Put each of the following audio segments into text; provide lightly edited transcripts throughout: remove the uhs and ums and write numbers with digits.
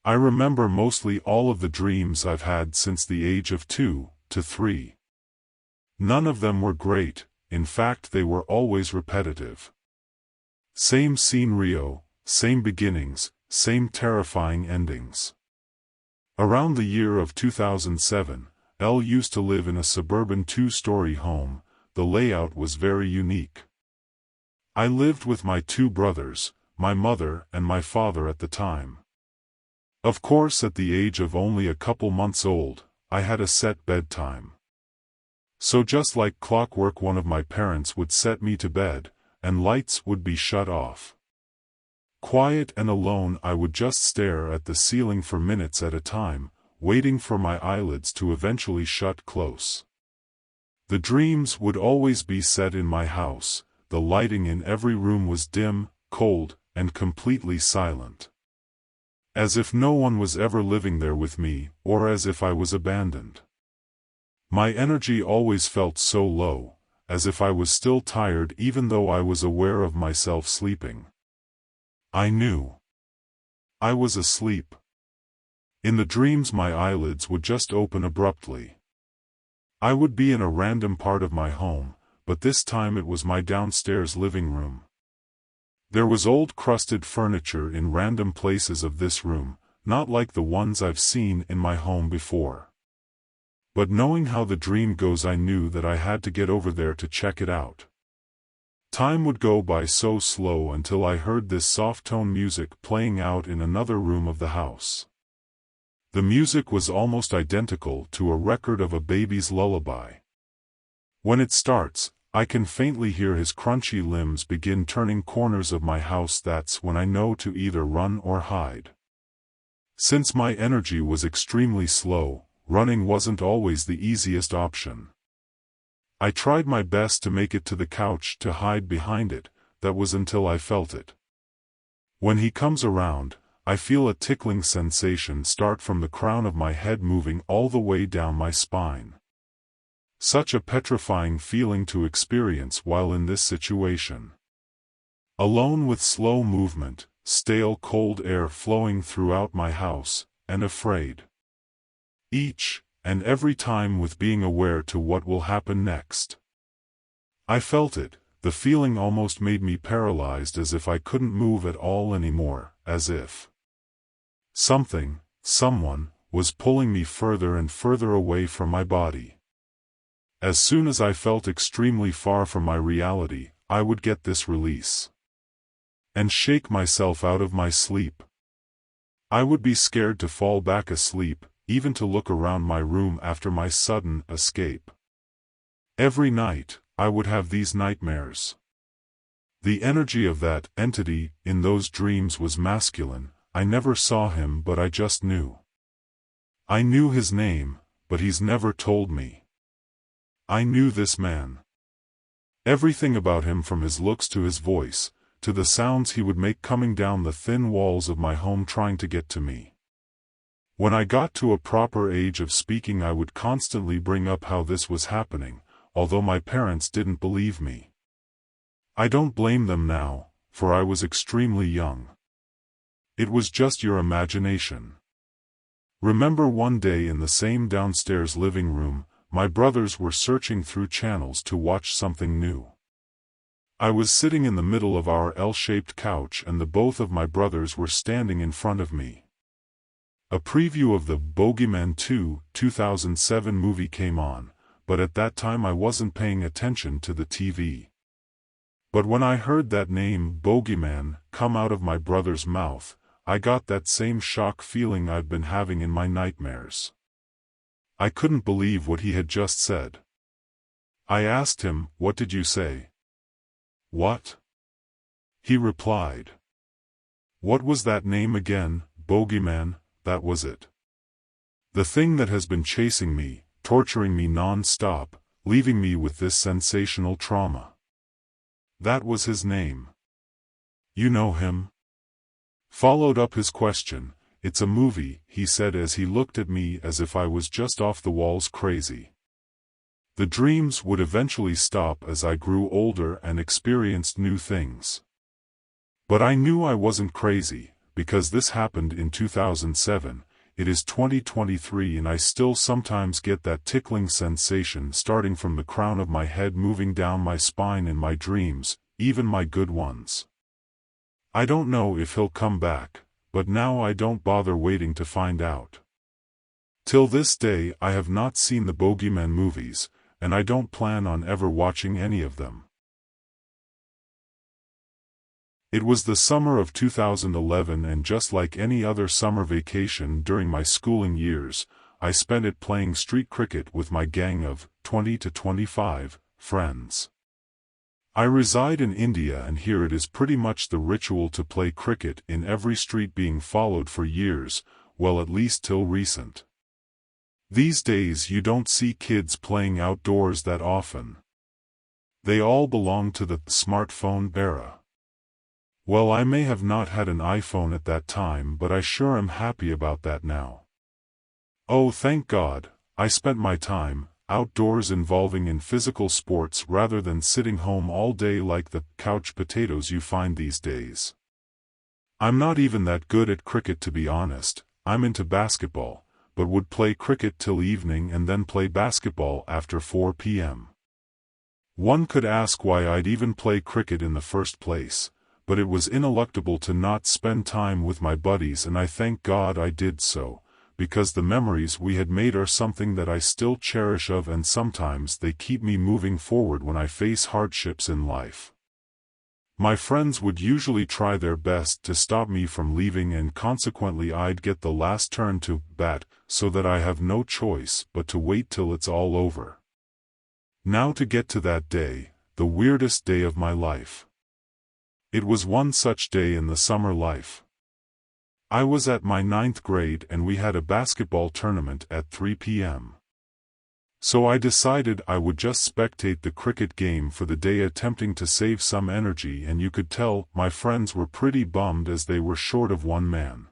I remember mostly all of the dreams I've had since the age of 2 to 3. None of them were great, in fact they were always repetitive. Same scenario, same beginnings, same terrifying endings. Around the year of 2007, Elle used to live in a suburban 2-story home. The layout was very unique. I lived with my 2 brothers, my mother and my father at the time. Of course, at the age of only a couple months old, I had a set bedtime. So just like clockwork, one of my parents would set me to bed, and lights would be shut off. Quiet and alone, I would just stare at the ceiling for minutes at a time, waiting for my eyelids to eventually shut close. The dreams would always be set in my house. The lighting in every room was dim, cold, and completely silent. As if no one was ever living there with me, or as if I was abandoned. My energy always felt so low, as if I was still tired even though I was aware of myself sleeping. I knew I was asleep. In the dreams my eyelids would just open abruptly. I would be in a random part of my home, but this time it was my downstairs living room. There was old crusted furniture in random places of this room, not like the ones I've seen in my home before. But knowing how the dream goes, I knew that I had to get over there to check it out. Time would go by so slow until I heard this soft-tone music playing out in another room of the house. The music was almost identical to a record of a baby's lullaby. When it starts, I can faintly hear his crunchy limbs begin turning corners of my house. That's when I know to either run or hide. Since my energy was extremely slow, running wasn't always the easiest option. I tried my best to make it to the couch to hide behind it. That was until I felt it. When he comes around, I feel a tickling sensation start from the crown of my head moving all the way down my spine. Such a petrifying feeling to experience while in this situation. Alone with slow movement, stale cold air flowing throughout my house, and afraid. Each and every time with being aware to what will happen next. I felt it, the feeling almost made me paralyzed, as if I couldn't move at all anymore, as if someone, was pulling me further and further away from my body. As soon as I felt extremely far from my reality, I would get this release. And shake myself out of my sleep. I would be scared to fall back asleep, even to look around my room after my sudden escape. Every night, I would have these nightmares. The energy of that entity in those dreams was masculine. I never saw him, but I just knew. I knew his name, but he's never told me. I knew this man. Everything about him, from his looks to his voice, to the sounds he would make coming down the thin walls of my home trying to get to me. When I got to a proper age of speaking, I would constantly bring up how this was happening, although my parents didn't believe me. I don't blame them now, for I was extremely young. It was just your imagination. Remember one day in the same downstairs living room, my brothers were searching through channels to watch something new. I was sitting in the middle of our L-shaped couch and the both of my brothers were standing in front of me. A preview of the Bogeyman 2, 2007 movie came on, but at that time I wasn't paying attention to the TV. But when I heard that name, Bogeyman, come out of my brother's mouth, I got that same shock feeling I've been having in my nightmares. I couldn't believe what he had just said. I asked him, "What did you say?" "What?" he replied. "What was that name again?" "Bogeyman, that was it. The thing that has been chasing me, torturing me non-stop, leaving me with this sensational trauma. That was his name." "You know him?" Followed up his question. "It's a movie," he said as he looked at me as if I was just off the walls crazy. The dreams would eventually stop as I grew older and experienced new things. But I knew I wasn't crazy, because this happened in 2007, it is 2023 and I still sometimes get that tickling sensation starting from the crown of my head moving down my spine in my dreams, even my good ones. I don't know if he'll come back, but now I don't bother waiting to find out. Till this day I have not seen the Bogeyman movies, and I don't plan on ever watching any of them. It was the summer of 2011 and just like any other summer vacation during my schooling years, I spent it playing street cricket with my gang of 20 to 25 friends. I reside in India and here it is pretty much the ritual to play cricket in every street being followed for years, well at least till recent. These days you don't see kids playing outdoors that often. They all belong to the smartphone era. Well, I may have not had an iPhone at that time, but I sure am happy about that now. Oh, thank God, I spent my time outdoors involving in physical sports rather than sitting home all day like the couch potatoes you find these days. I'm not even that good at cricket to be honest. I'm into basketball, but would play cricket till evening and then play basketball after 4 p.m. One could ask why I'd even play cricket in the first place, but it was ineluctable to not spend time with my buddies and I thank God I did so, because the memories we had made are something that I still cherish of and sometimes they keep me moving forward when I face hardships in life. My friends would usually try their best to stop me from leaving and consequently I'd get the last turn to bat, so that I have no choice but to wait till it's all over. Now to get to that day, the weirdest day of my life. It was one such day in the summer life. I was at my 9th grade and we had a basketball tournament at 3 p.m. So I decided I would just spectate the cricket game for the day, attempting to save some energy, and you could tell my friends were pretty bummed as they were short of one man.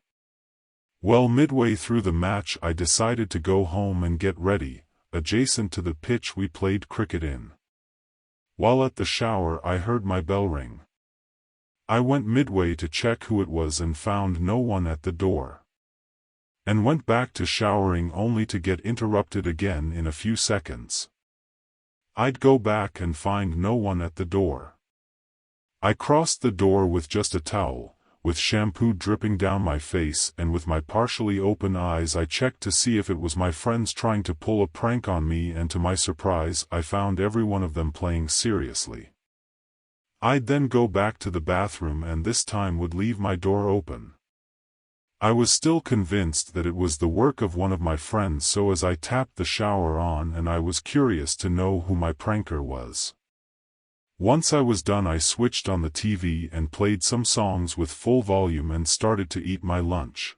Well, midway through the match I decided to go home and get ready, adjacent to the pitch we played cricket in. While at the shower I heard my bell ring. I went midway to check who it was and found no one at the door. And went back to showering only to get interrupted again in a few seconds. I'd go back and find no one at the door. I crossed the door with just a towel, with shampoo dripping down my face, and with my partially open eyes I checked to see if it was my friends trying to pull a prank on me, and to my surprise I found every one of them playing seriously. I'd then go back to the bathroom and this time would leave my door open. I was still convinced that it was the work of one of my friends, so as I tapped the shower on and I was curious to know who my pranker was. Once I was done I switched on the TV and played some songs with full volume and started to eat my lunch.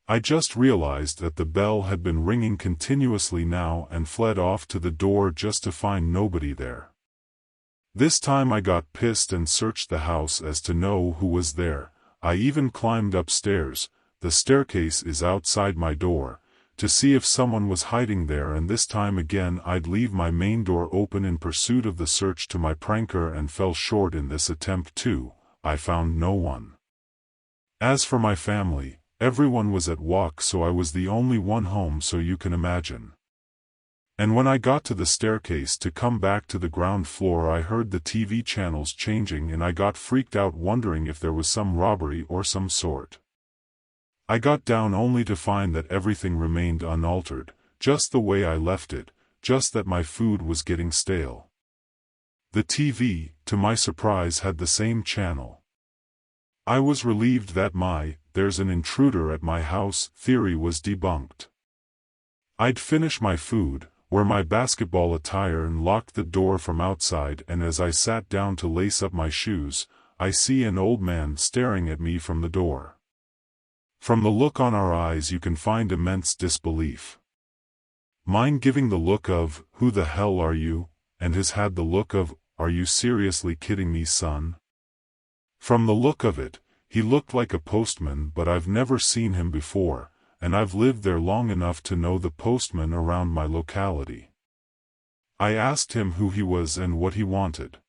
I just realized that the bell had been ringing continuously now and fled off to the door just to find nobody there. This time I got pissed and searched the house as to know who was there. I even climbed upstairs, the staircase is outside my door, to see if someone was hiding there, and this time again I'd leave my main door open in pursuit of the search to my pranker and fell short in this attempt too. I found no one. As for my family, everyone was at walk, so I was the only one home, so you can imagine. And when I got to the staircase to come back to the ground floor I heard the TV channels changing and I got freaked out, wondering if there was some robbery or some sort. I got down only to find that everything remained unaltered, just the way I left it, just that my food was getting stale. The TV, to my surprise, had the same channel. I was relieved that my "there's an intruder at my house" theory was debunked. I'd finish my food, wear my basketball attire and locked the door from outside, and as I sat down to lace up my shoes, I see an old man staring at me from the door. From the look on our eyes you can find immense disbelief. Mine giving the look of, "Who the hell are you?" and his had the look of, "Are you seriously kidding me, son?" From the look of it, he looked like a postman, but I've never seen him before, and I've lived there long enough to know the postman around my locality. I asked him who he was and what he wanted.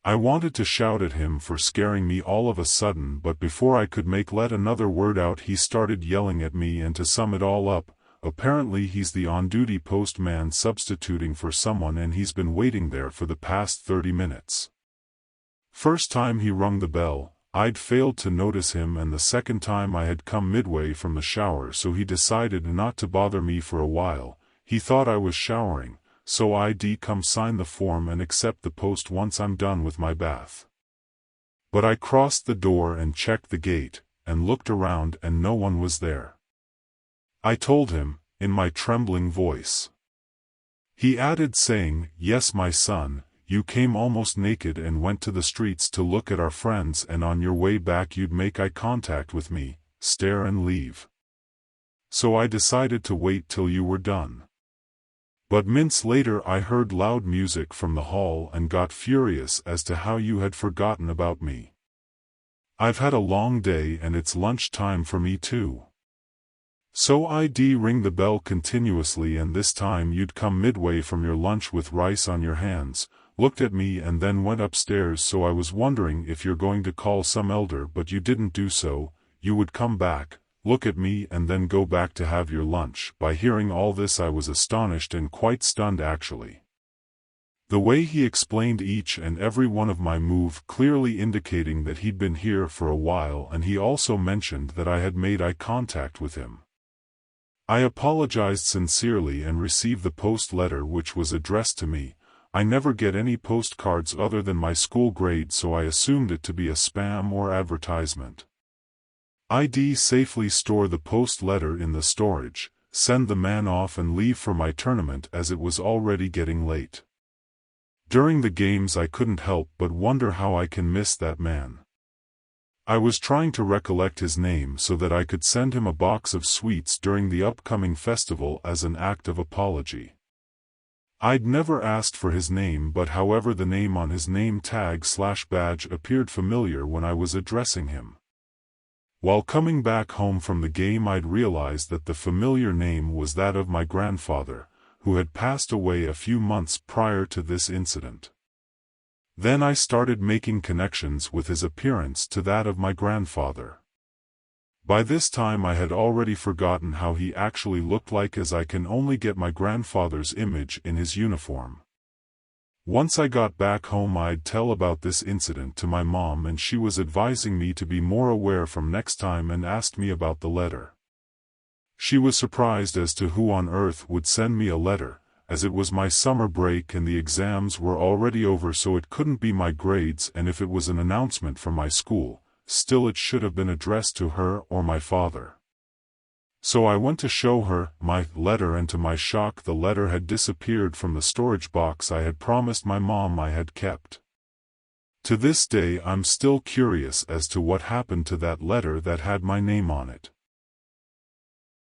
I wanted to shout at him for scaring me all of a sudden, but before I could let another word out he started yelling at me, and to sum it all up, apparently he's the on-duty postman substituting for someone and he's been waiting there for the past 30 minutes. First time he rung the bell, I'd failed to notice him, and the second time I had come midway from the shower, so he decided not to bother me for a while. He thought I was showering, so I'd come sign the form and accept the post once I'm done with my bath. But I crossed the door and checked the gate, and looked around and no one was there. I told him, in my trembling voice. He added saying, "Yes, my son, you came almost naked and went to the streets to look at our friends, and on your way back you'd make eye contact with me, stare and leave. So I decided to wait till you were done. But minutes later I heard loud music from the hall and got furious as to how you had forgotten about me. I've had a long day and it's lunch time for me too. So I'd ring the bell continuously, and this time you'd come midway from your lunch with rice on your hands, looked at me and then went upstairs, so I was wondering if you're going to call some elder, but you didn't do so. You would come back, look at me and then go back to have your lunch." By hearing all this I was astonished and quite stunned actually. The way he explained each and every one of my move, clearly indicating that he'd been here for a while, and he also mentioned that I had made eye contact with him. I apologized sincerely and received the post letter, which was addressed to me. I never get any postcards other than my school grade, so I assumed it to be a spam or advertisement. I'd safely store the post letter in the storage, send the man off and leave for my tournament as it was already getting late. During the games I couldn't help but wonder how I can miss that man. I was trying to recollect his name so that I could send him a box of sweets during the upcoming festival as an act of apology. I'd never asked for his name, but however the name on his name tag/badge appeared familiar when I was addressing him. While coming back home from the game I'd realized that the familiar name was that of my grandfather, who had passed away a few months prior to this incident. Then I started making connections with his appearance to that of my grandfather. By this time I had already forgotten how he actually looked like, as I can only get my grandfather's image in his uniform. Once I got back home I'd tell about this incident to my mom, and she was advising me to be more aware from next time and asked me about the letter. She was surprised as to who on earth would send me a letter, as it was my summer break and the exams were already over, so it couldn't be my grades, and if it was an announcement from my school, still it should have been addressed to her or my father. So I went to show her my letter, and to my shock the letter had disappeared from the storage box I had promised my mom I had kept. To this day I'm still curious as to what happened to that letter that had my name on it.